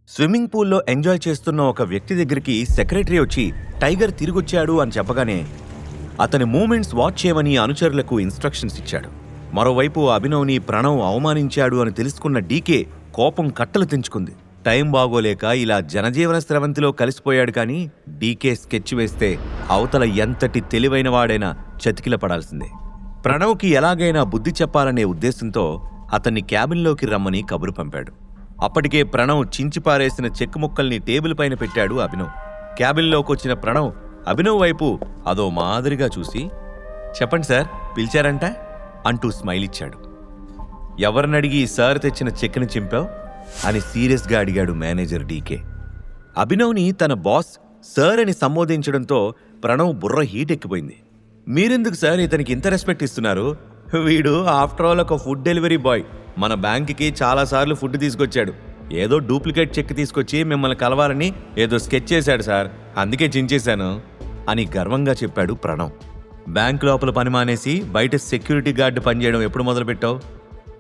Swimming పూల్లో enjoy చేస్తున్న ఒక వ్యక్తి దగ్గరికి సెక్రటరీ వచ్చి టైగర్ తిరిగొచ్చాడు అని చెప్పగానే అతని మూమెంట్స్ వాచ్ చేయమని అనుచరులకు ఇన్స్ట్రక్షన్స్ ఇచ్చాడు. మరోవైపు అభినవ్ని ప్రణవ్ అవమానించాడు అని తెలుసుకున్న డీకే కోపం కట్టలు తెంచుకుంది. టైం బాగోలేక ఇలా జనజీవన స్రవంతిలో కలిసిపోయాడు. కానీ డీకే స్కెచ్ వేస్తే అవతల ఎంతటి తెలివైన వాడైనా చతికిల పడాల్సిందే. ప్రణవ్కి ఎలాగైనా బుద్ధి చెప్పాలనే ఉద్దేశంతో అతన్ని క్యాబిన్లోకి రమ్మని కబురు పంపాడు. అప్పటికే ప్రణవ్ చించిపారేసిన చెక్ ముక్కల్ని టేబుల్ పైన పెట్టాడు అభినవ్. క్యాబిన్లోకి వచ్చిన ప్రణవ్ అభినవ్ వైపు అదో మాదిరిగా చూసి, చెప్పండి సార్, పిలిచారంట అంటూ స్మైల్ ఇచ్చాడు. ఎవరినడిగి సార్ తెచ్చిన చెక్ని చింపావు అని సీరియస్గా అడిగాడు మేనేజర్ డీకే. అభినవ్ని తన బాస్ సార్ అని సంబోధించడంతో ప్రణవ్ బుర్ర హీట్ ఎక్కిపోయింది. మీరెందుకు సార్ ఇతనికి ఇంత రెస్పెక్ట్ ఇస్తున్నారు? వీడు ఆఫ్టర్ ఆల్ ఒక ఫుడ్ డెలివరీ బాయ్. మన బ్యాంక్కి చాలాసార్లు ఫుడ్ తీసుకొచ్చాడు. ఏదో డూప్లికేట్ చెక్ తీసుకొచ్చి మిమ్మల్ని కలవాలని ఏదో స్కెచ్ చేశాడు సార్, అందుకే చించేశాను అని గర్వంగా చెప్పాడు ప్రణవ్. బ్యాంక్ లోపల పని మానేసి బయట సెక్యూరిటీ గార్డు పనిచేయడం ఎప్పుడు మొదలుపెట్టావు?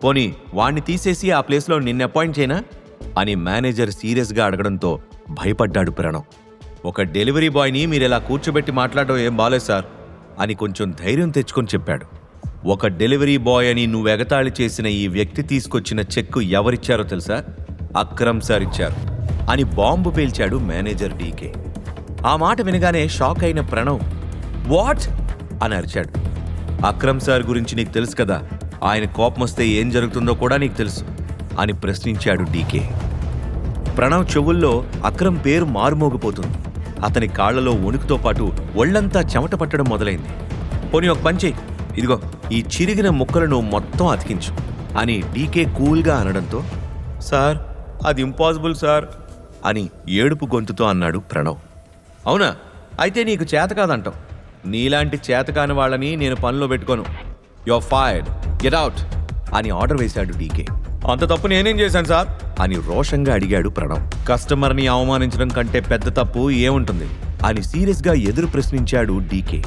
పోనీ వాణ్ణి తీసేసి ఆ ప్లేస్లో నిన్ను అపాయింట్ చేయనా అని మేనేజర్ సీరియస్గా అడగడంతో భయపడ్డాడు ప్రణవ్. ఒక డెలివరీ బాయ్ని మీరెలా కూర్చోబెట్టి మాట్లాడడం ఏం బాలేదు సార్ అని కొంచెం ధైర్యం తెచ్చుకొని చెప్పాడు. ఒక డెలివరీ బాయ్ అని నువ్వు ఎగతాళి చేసిన ఈ వ్యక్తి తీసుకొచ్చిన చెక్కు ఎవరిచ్చారో తెలుసా? అక్రమ్ సార్ ఇచ్చారు అని బాంబు పేల్చాడు మేనేజర్ డీకే. ఆ మాట వినగానే షాక్ అయిన ప్రణవ్ వాట్ అని అరిచాడు. అక్రమ్ సార్ గురించి నీకు తెలుసు కదా, ఆయన కోపం వస్తే ఏం జరుగుతుందో కూడా నీకు తెలుసు అని ప్రశ్నించాడు డీకే. ప్రణవ్ చెవుల్లో అక్రమ్ పేరు మారుమోగిపోతుంది. అతని కాళ్లలో వణుకుతో పాటు ఒళ్లంతా చెమట పట్టడం మొదలైంది. పోనీ ఒక పని చెయ్యి, ఇదిగో ఈ చిరిగిన ముక్కలను మొత్తం అతికించు అని డీకే కూల్గా అనడంతో, సార్ అది ఇంపాసిబుల్ సార్ అని ఏడుపు గొంతుతో అన్నాడు ప్రణవ్. అవునా, అయితే నీకు చేత కాదంటావు. నీలాంటి చేతకాని వాళ్ళని నేను పనిలో పెట్టుకోను. You are fired, get out అని ఆర్డర్ వేశాడు డీకే. అంత తప్పు నేనేం చేశాను సార్ అని రోషంగా అడిగాడు ప్రణవ్. కస్టమర్ని అవమానించడం కంటే పెద్ద తప్పు ఏముంటుంది అని సీరియస్గా ఎదురు ప్రశ్నించాడు డీకే.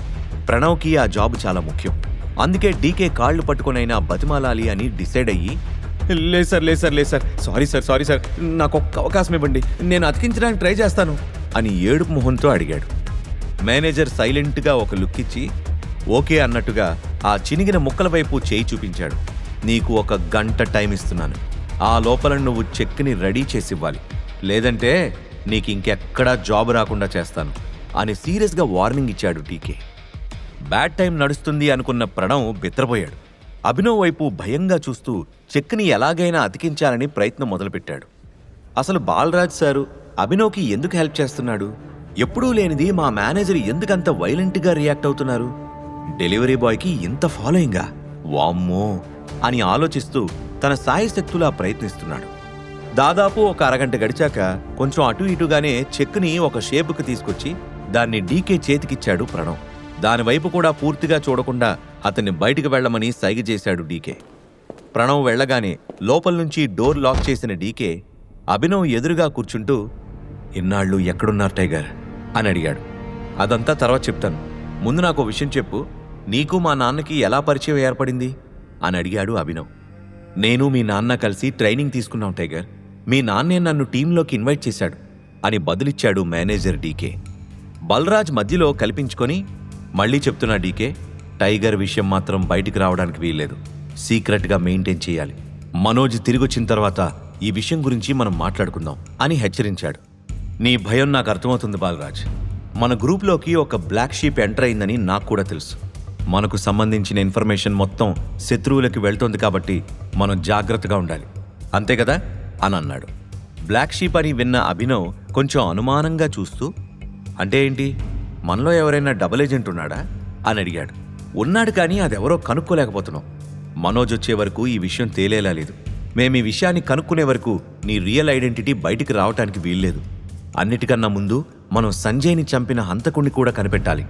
ప్రణవ్కి ఆ జాబ్ చాలా ముఖ్యం. అందుకే డీకే కాళ్లు పట్టుకునైనా బతిమాలాలి అని డిసైడ్ అయ్యి, లేదు సార్, సారీ సార్, నాకు ఒక్క అవకాశం ఇవ్వండి, నేను అతికించడానికి ట్రై చేస్తాను అని ఏడుపు మొహంతో అడిగాడు. మేనేజర్ సైలెంట్గా ఒక లుక్ ఇచ్చి ఓకే అన్నట్టుగా ఆ చినిగిన ముక్కల వైపు చేయి చూపించాడు. నీకు 1 గంట టైం ఇస్తున్నాను. ఆ లోపల నువ్వు చెక్ని రెడీ చేసివ్వాలి, లేదంటే నీకు ఇంకెక్కడా జాబ్ రాకుండా చేస్తాను అని సీరియస్గా వార్నింగ్ ఇచ్చాడు డీకే. బ్యాడ్ టైం నడుస్తుంది అనుకున్న ప్రణవ్ బిత్రపోయాడు. అభినవ్ వైపు భయంగా చూస్తూ చెక్ని ఎలాగైనా అతికించాలని ప్రయత్నం మొదలుపెట్టాడు. అసలు బాలరాజ్ సారు అభినవ్కి ఎందుకు హెల్ప్ చేస్తున్నాడు? ఎప్పుడూ లేనిది మా మేనేజర్ ఎందుకంత వైలెంట్గా రియాక్ట్ అవుతున్నారు? డెలివరీ బాయ్కి ఇంత ఫాలోయింగా, వామ్మో అని ఆలోచిస్తూ తన సాయశక్తులా ప్రయత్నిస్తున్నాడు. దాదాపు ఒక అరగంట గడిచాక కొంచెం అటు ఇటుగానే చెక్ని ఒక షేపుకి తీసుకొచ్చి దాన్ని డీకే చేతికిచ్చాడు ప్రణవ్. దానివైపు కూడా పూర్తిగా చూడకుండా అతన్ని బయటికి వెళ్లమని సైగ చేశాడు డీకే. ప్రణవ్ వెళ్లగానే లోపల నుంచి డోర్ లాక్ చేసిన డీకే అభినవ్ ఎదురుగా కూర్చుంటూ, ఇన్నాళ్ళు ఎక్కడున్నారు టైగర్ అని అడిగాడు. అదంతా తర్వాత చెప్తాను, ముందు నాకు విషయం చెప్పు, నీకు మా నాన్నకి ఎలా పరిచయం ఏర్పడింది అని అడిగాడు అభినవ్. నేను మీ నాన్న కలిసి ట్రైనింగ్ తీసుకున్నాం టైగర్, మీ నాన్నే నన్ను టీంలోకి ఇన్వైట్ చేశాడు అని బదులిచ్చాడు మేనేజర్ డీకే. బలరాజ్ మధ్యలో కల్పించుకొని, మళ్ళీ చెప్తున్నా డీకే, టైగర్ విషయం మాత్రం బయటికి రావడానికి వీల్లేదు, సీక్రెట్గా మెయింటైన్ చేయాలి. మనోజ్ తిరిగొచ్చిన తర్వాత ఈ విషయం గురించి మనం మాట్లాడుకుందాం అని హెచ్చరించాడు. నీ భయం నాకు అర్థమవుతుంది బాలరాజ్. మన గ్రూప్లోకి ఒక బ్లాక్ షీప్ ఎంటర్ అయిందని నాకు కూడా తెలుసు. మనకు సంబంధించిన ఇన్ఫర్మేషన్ మొత్తం శత్రువులకి వెళ్తోంది కాబట్టి మనం జాగ్రత్తగా ఉండాలి, అంతే కదా అని అన్నాడు. బ్లాక్ షీప్ అని విన్న అభినవ్ కొంచెం అనుమానంగా చూస్తూ, అంటే ఏంటి, మనలో ఎవరైనా డబుల్ ఏజెంట్ ఉన్నాడా అని అడిగాడు. ఉన్నాడు, కానీ అదెవరో కనుక్కోలేకపోతున్నాం. మనోజ్ వచ్చే వరకు ఈ విషయం తేలేలా లేదు. మేము ఈ విషయాన్ని కనుక్కునే వరకు నీ రియల్ ఐడెంటిటీ బయటికి రావటానికి వీల్లేదు. అన్నిటికన్నా ముందు మనం సంజయ్ని చంపిన హంతకుణ్ణి కూడా కనిపెట్టాలి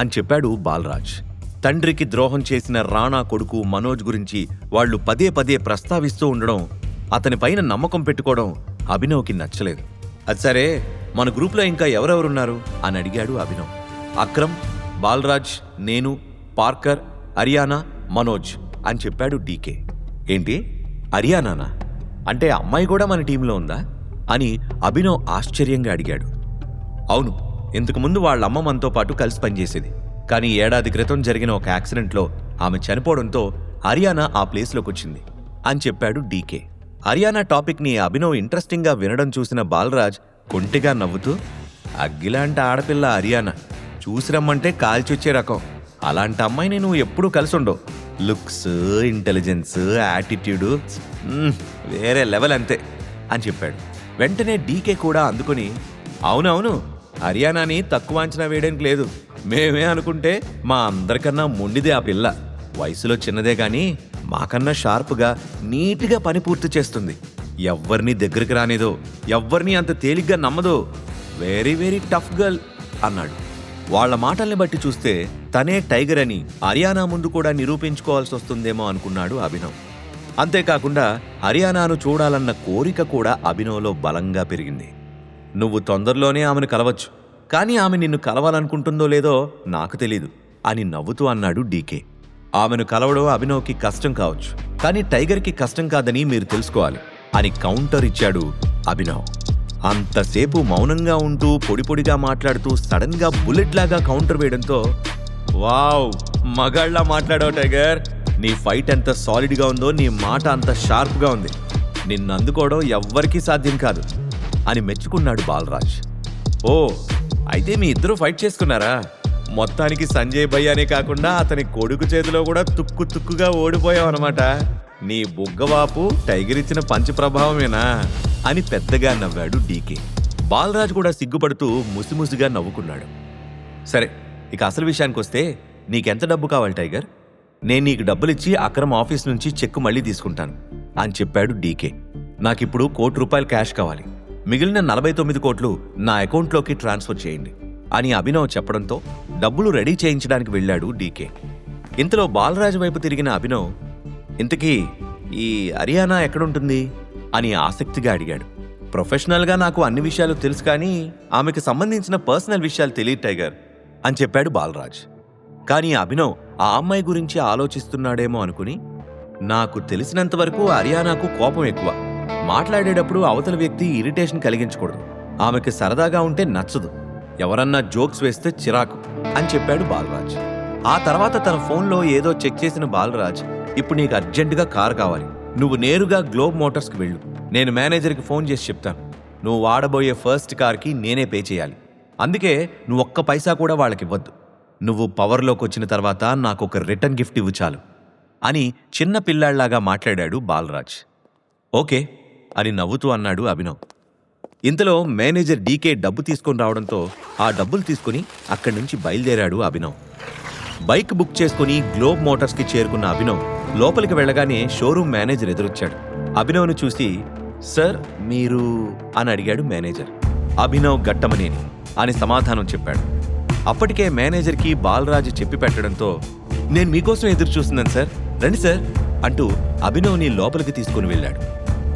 అని చెప్పాడు బాలరాజ్. తండ్రికి ద్రోహం చేసిన రాణా కొడుకు మనోజ్ గురించి వాళ్లు పదే పదే ప్రస్తావిస్తూ ఉండడం, అతని పైన నమ్మకం పెట్టుకోవడం అభినవ్కి నచ్చలేదు. అది సరే, మన గ్రూప్లో ఇంకా ఎవరెవరున్నారు అని అడిగాడు అభినవ్. అక్రమ్, బాలరాజ్, నేను, పార్కర్, అరియానా, మనోజ్ అని చెప్పాడు డీకే. ఏంటి, అరియానానా? అంటే అమ్మాయి కూడా మన టీంలో ఉందా అని అభినవ్ ఆశ్చర్యంగా అడిగాడు. అవును, ఇంతకుముందు వాళ్ళమ్మ మనతో పాటు కలిసి పనిచేసేది. కానీ ఏడాది క్రితం జరిగిన ఒక యాక్సిడెంట్లో ఆమె చనిపోవడంతో హరియానా ఆ ప్లేస్లోకి వచ్చింది అని చెప్పాడు డీకే. హరియానా టాపిక్ని అభినవ్ ఇంట్రెస్టింగ్గా వినడం చూసిన బాలరాజ్ కొంటిగా నవ్వుతూ, అగ్గిలాంటి ఆడపిల్ల హరియానా, చూసి రమ్మంటే కాల్చొచ్చే రకం. అలాంటి అమ్మాయిని నువ్వు ఎప్పుడూ కలిసి ఉండవు. లుక్స్, ఇంటెలిజెన్స్, యాటిట్యూడు వేరే లెవెల్ అంతే అని చెప్పాడు. వెంటనే డీకే కూడా అందుకుని, అవునవును, హరియానాని తక్కువ అంచనా వేయడానికి లేదు. మేమే అనుకుంటే మా అందరికన్నా మొండిదే ఆ పిల్ల. వయసులో చిన్నదే గాని మాకన్నా షార్ప్గా, నీట్గా పని పూర్తి చేస్తుంది. ఎవ్వరినీ దగ్గరికి రానిదో, ఎవ్వరినీ అంత తేలిగ్గా నమ్మదో. వెరీ వెరీ టఫ్ గర్ల్ అన్నాడు. వాళ్ల మాటల్ని బట్టి చూస్తే తనే టైగర్ అని హరియానా ముందు కూడా నిరూపించుకోవాల్సి వస్తుందేమో అనుకున్నాడు అభినవ్. అంతేకాకుండా హరియానాను చూడాలన్న కోరిక కూడా అభినవ్లో బలంగా పెరిగింది. నువ్వు తొందరలోనే ఆమెను కలవచ్చు, కానీ ఆమె నిన్ను కలవాలనుకుంటుందో లేదో నాకు తెలీదు అని నవ్వుతూ అన్నాడు డీకే. ఆమెను కలవడం అభినవ్కి కష్టం కావచ్చు, కానీ టైగర్కి కష్టం కాదని మీరు తెలుసుకోవాలి అని కౌంటర్ ఇచ్చాడు అభినవ్. అంతసేపు మౌనంగా ఉంటూ పొడిపొడిగా మాట్లాడుతూ సడన్ గా బుల్లెట్ లాగా కౌంటర్ వేయడంతో, వావ్, మగాళ్ళ మాట్లాడావు టైగర్. నీ ఫైట్ ఎంత సాలిడ్గా ఉందో, నీ మాట అంత షార్ప్గా ఉంది. నిన్ను అందుకోవడం ఎవ్వరికీ సాధ్యం కాదు అని మెచ్చుకున్నాడు బాలరాజ్. ఓ, అయితే మీ ఇద్దరు ఫైట్ చేసుకున్నారా? మొత్తానికి సంజయ్ భయ్యానే కాకుండా అతని కొడుకు చేతిలో కూడా తుక్కుగా ఓడిపోయావు అనమాట. నీ బుగ్గవాపు టైగర్ ఇచ్చిన పంచ ప్రభావమేనా అని పెద్దగా నవ్వాడు డీకే. బాలరాజ్ కూడా సిగ్గుపడుతూ ముసిముసిగా నవ్వుకున్నాడు. సరే, ఇక అసలు విషయానికి వస్తే, నీకెంత డబ్బు కావాలి టైగర్? నేను నీకు డబ్బులిచ్చి అక్రమ్ ఆఫీస్ నుంచి చెక్కు మళ్ళీ తీసుకుంటాను అని చెప్పాడు డీకే. నాకిప్పుడు ₹1 కోటి క్యాష్ కావాలి. మిగిలిన 49 కోట్లు నా అకౌంట్లోకి ట్రాన్స్ఫర్ చేయండి అని అభినవ్ చెప్పడంతో డబ్బులు రెడీ చేయించడానికి వెళ్ళాడు డీకే. ఇంతలో బాలరాజ్ వైపు తిరిగిన అభినవ్, ఇంతకీ ఈ హరియానా ఎక్కడుంటుంది అని ఆసక్తిగా అడిగాడు. ప్రొఫెషనల్గా నాకు అన్ని విషయాలు తెలుసు, కానీ ఆమెకు సంబంధించిన పర్సనల్ విషయాలు తెలియదు టైగర్ అని చెప్పాడు బాలరాజ్. కానీ అభినవ్ ఆ అమ్మాయి గురించి ఆలోచిస్తున్నాడేమో అనుకుని, నాకు తెలిసినంతవరకు హరియానాకు కోపం ఎక్కువ. మాట్లాడేటప్పుడు అవతల వ్యక్తి ఇరిటేషన్ కలిగించకూడదు. ఆమెకి సరదాగా ఉంటే నచ్చదు. ఎవరన్నా జోక్స్ వేస్తే చిరాకు అని చెప్పాడు బాలరాజ్. ఆ తర్వాత తన ఫోన్లో ఏదో చెక్ చేసిన బాలరాజ్, ఇప్పుడు నీకు అర్జెంటుగా కారు కావాలి. నువ్వు నేరుగా గ్లోబ్ మోటార్స్కి వెళ్ళు. నేను మేనేజర్కి ఫోన్ చేసి చెప్తాను. నువ్వు వాడబోయే ఫస్ట్ కార్కి నేనే పే చేయాలి. అందుకే నువ్వు ఒక్క పైసా కూడా వాళ్ళకి ఇవ్వద్దు. నువ్వు పవర్లోకి వచ్చిన తర్వాత నాకు ఒక రిటర్న్ గిఫ్ట్ ఇవ్వు చాలు అని చిన్న పిల్లాళ్లాగా మాట్లాడాడు బాలరాజ్. ఓకే అని నవ్వుతూ అన్నాడు అభినవ్. ఇంతలో మేనేజర్ డీకే డబ్బు తీసుకొని రావడంతో ఆ డబ్బులు తీసుకుని అక్కడి నుంచి బయలుదేరాడు అభినవ్. బైక్ బుక్ చేసుకుని గ్లోబ్ మోటార్స్కి చేరుకున్న అభినవ్ లోపలికి వెళ్ళగానే షోరూమ్ మేనేజర్ ఎదురొచ్చాడు. అభినవ్ను చూసి, సార్ మీరు అని అడిగాడు మేనేజర్. అభినవ్ గట్టమనేని అని సమాధానం చెప్పాడు. అప్పటికే మేనేజర్కి బాలరాజు చెప్పి పెట్టడంతో, నేను మీకోసం ఎదురు చూస్తున్నాను సార్, రండి సార్ అంటూ అభినవ్ని లోపలికి తీసుకుని వెళ్ళాడు.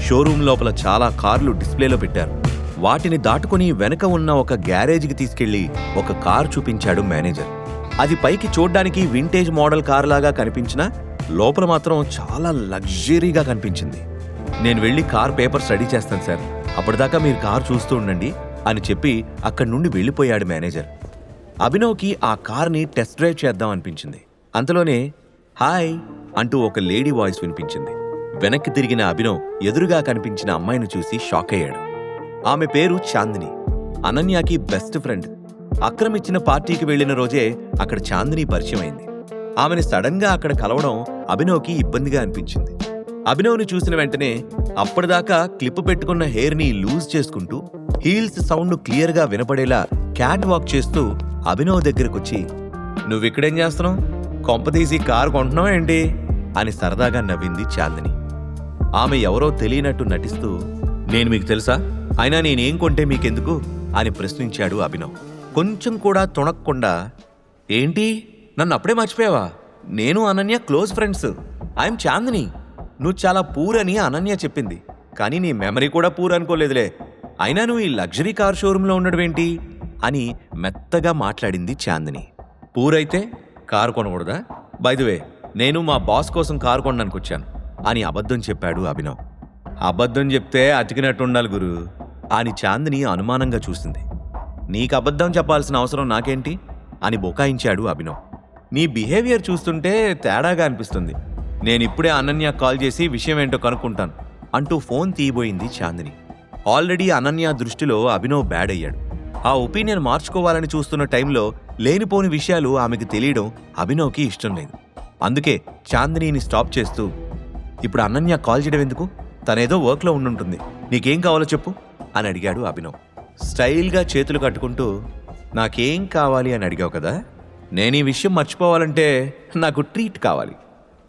షోరూమ్ లోపల చాలా కార్లు డిస్ప్లేలో పెట్టారు. వాటిని దాటుకుని వెనక ఉన్న ఒక గ్యారేజ్కి తీసుకెళ్లి ఒక కారు చూపించాడు మేనేజర్. అది పైకి చూడ్డానికి వింటేజ్ మోడల్ కార్ లాగా కనిపించినా లోపల మాత్రం చాలా లగ్జరీగా కనిపించింది. నేను వెళ్ళి కార్ పేపర్స్ రెడీ చేస్తాను సార్, అప్పటిదాకా మీరు కారు చూస్తూ ఉండండి అని చెప్పి అక్కడి నుండి వెళ్ళిపోయాడు మేనేజర్. అభినవ్కి ఆ కార్ని టెస్ట్ డ్రైవ్ చేద్దాం అనిపించింది. అంతలోనే హాయ్ అంటూ ఒక లేడీ వాయిస్ వినిపించింది. వెనక్కి తిరిగిన అభినవ్ ఎదురుగా కనిపించిన అమ్మాయిని చూసి షాక్ అయ్యాడు. ఆమె పేరు చాందిని, అనన్యకి బెస్ట్ ఫ్రెండ్. అక్రమ్ ఇచ్చిన పార్టీకి వెళ్లిన రోజే అక్కడ చాందిని పరిచయం అయింది. ఆమెని సడన్ గా అక్కడ కలవడం అభినవ్కి ఇబ్బందిగా అనిపించింది. అభినవ్ని చూసిన వెంటనే అప్పటిదాకా క్లిప్ పెట్టుకున్న హెయిర్ ని లూజ్ చేసుకుంటూ హీల్స్ సౌండ్ క్లియర్ గా వినపడేలా క్యాట్ వాక్ చేస్తూ అభినవ్ దగ్గరకొచ్చి, నువ్విక్కడేం చేస్తున్నావు? కొంపదీసి కారు కొంటున్నావు ఏంటి అని సరదాగా నవ్వింది చాందిని. ఆమె ఎవరో తెలియనట్టు నటిస్తూ, నేను మీకు తెలుసా, అయినా నేనేం కొంటే మీకెందుకు అని ప్రశ్నించాడు అభినవ్. కొంచెం కూడా తొణక్కుండా, ఏంటి నన్ను అప్పుడే మర్చిపోయావా? నేను Ananya close friends. I'm Chandini. నువ్వు చాలా పూర్ అని అనన్య చెప్పింది, కానీ నీ మెమరీ కూడా పూర్ అనుకోలేదులే. అయినా నువ్వు ఈ లగ్జరీ కార్ షోరూంలో ఉండడమేంటి అని మెత్తగా మాట్లాడింది చాందిని. పూరైతే కారు కొనకూడదా? బై ది వే, నేను మా బాస్ కోసం కారు కొనడానికి వచ్చాను అని అబద్ధం చెప్పాడు అభినవ్. అబద్ధం చెప్తే అతికినట్టు ఉండాలి గురు. అని చాందిని అనుమానంగా చూసింది. నీకు అబద్ధం చెప్పాల్సిన అవసరం నాకేంటి అని బొకాయించాడు అభినవ్. నీ బిహేవియర్ చూస్తుంటే తేడాగా అనిపిస్తుంది. నేనిప్పుడే అనన్య కాల్ చేసి విషయం ఏంటో కనుక్కుంటాను అంటూ ఫోన్ తీయబోయింది చాందిని. ఆల్రెడీ అనన్య దృష్టిలో అభినవ్ బ్యాడ్ అయ్యాడు. ఆ ఒపీనియన్ మార్చుకోవాలని చూస్తున్న టైంలో లేనిపోని విషయాలు ఆమెకు తెలియడం అభినవ్కి ఇష్టం లేదు. అందుకే చాందినీని స్టాప్ చేస్తూ, ఇప్పుడు అనన్య కాల్ చేయడం ఎందుకు? తనేదో వర్క్లో ఉండుంటుంది. నీకేం కావాలో చెప్పు అని అడిగాడు అభినవ్. స్టైల్గా చేతులు కట్టుకుంటూ, నాకేం కావాలి అని అడిగావు కదా, నేను ఈ విషయం మర్చిపోవాలంటే నాకు ట్రీట్ కావాలి.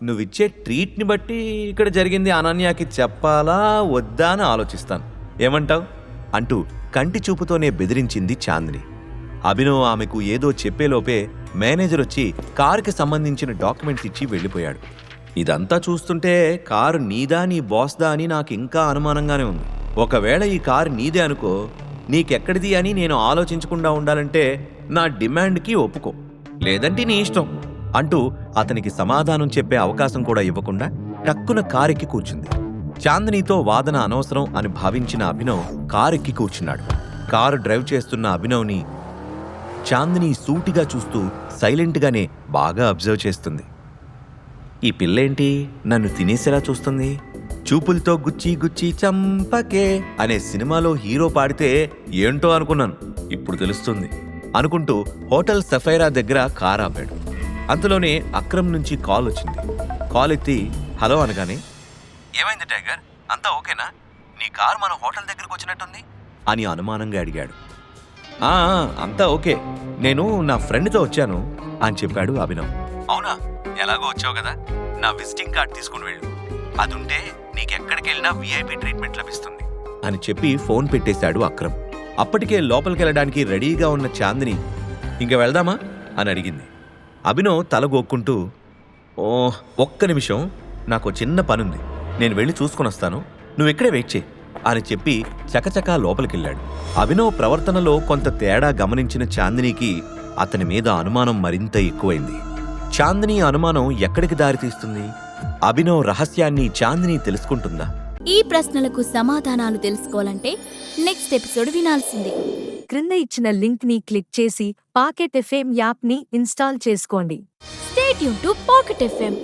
నువ్విచ్చే ట్రీట్ని బట్టి ఇక్కడ జరిగింది అనన్యకి చెప్పాలా వద్దా అని ఆలోచిస్తాను. ఏమంటావు అంటూ కంటి చూపుతోనే బెదిరించింది చాందిని. అభినవ్ ఆమెకు ఏదో చెప్పేలోపే మేనేజర్ వచ్చి కారుకి సంబంధించిన డాక్యుమెంట్స్ ఇచ్చి వెళ్ళిపోయాడు. ఇదంతా చూస్తుంటే కారు నీదా నీ బాస్దా అని నాకు ఇంకా అనుమానంగానే ఉంది. ఒకవేళ ఈ కారు నీదే అనుకో, నీకెక్కడిది అని నేను ఆలోచించకుండా ఉండాలంటే నా డిమాండ్కి ఒప్పుకో, లేదంటే నీ ఇష్టం అంటూ అతనికి సమాధానం చెప్పే అవకాశం కూడా ఇవ్వకుండా టక్కున కారెక్కి కూర్చుంది. చాందినీతో వాదన అనవసరం అని భావించిన అభినవ్ కారెక్కి కూర్చున్నాడు. కారు డ్రైవ్ చేస్తున్న అభినవ్ని చాందిని సూటిగా చూస్తూ సైలెంట్గానే బాగా అబ్జర్వ్ చేస్తుంది. ఈ పిల్లేంటి నన్ను తినేసేలా చూస్తుంది? చూపులతో గుచ్చి గుచ్చి చంపకే అనే సినిమాలో హీరో పాడితే ఏంటో అనుకున్నాను, ఇప్పుడు తెలుస్తుంది అనుకుంటూ హోటల్ సఫైరా దగ్గర కార్ ఆపాడు. అంతలోనే అక్రమ్ నుంచి కాల్ వచ్చింది. కాల్ ఎత్తి హలో అనగానే, ఏమైంది టైగర్, అంతా ఓకేనా? నీ కార్ మన హోటల్ దగ్గరకు వచ్చినట్టుంది అని అనుమానంగా అడిగాడు. అంతా ఓకే, నేను నా ఫ్రెండ్తో వచ్చాను అని చెప్పాడు అభినవ్. అవునా, ఎలాగో వచ్చావు కదా, నా విజిటింగ్ కార్డ్ తీసుకుని వెళ్ళు, అదుంటే నీకెక్కడికి వెళ్ళినా విఐపి ట్రీట్మెంట్ లభిస్తుంది అని చెప్పి ఫోన్ పెట్టేశాడు అక్రమ్. అప్పటికే లోపలికెళ్ళడానికి రెడీగా ఉన్న చాందిని ఇంక వెళ్దామా అని అడిగింది. అభినవ్ తలగోక్కుంటూ, ఒక్క నిమిషం, నాకు చిన్న పనుంది, నేను వెళ్ళి చూసుకుని వస్తాను, నువ్వు ఇక్కడే వెయిట్ చేయి అని చెప్పి చకచకా లోపలికెళ్ళాడు. అభినవ్ ప్రవర్తనలో కొంత తేడా గమనించిన చాందినికి అతని మీద అనుమానం మరింత ఎక్కువైంది. చాందిని అనుమానం ఎక్కడికి దారితీస్తుంది? అభినవ్ రహస్యాన్ని చాందిని తెలుసుకుంటుందా? ఈ ప్రశ్నలకు సమాధానాలు తెలుసుకోవాలంటే నెక్స్ట్ ఎపిసోడ్ వినాల్సిందే. క్రింద ఇచ్చిన లింక్ ని క్లిక్ చేసి పాకెట్ ఎఫ్ఎం యాప్ ని ఇన్స్టాల్ చేసుకోండి. Stay tune to pocket FM.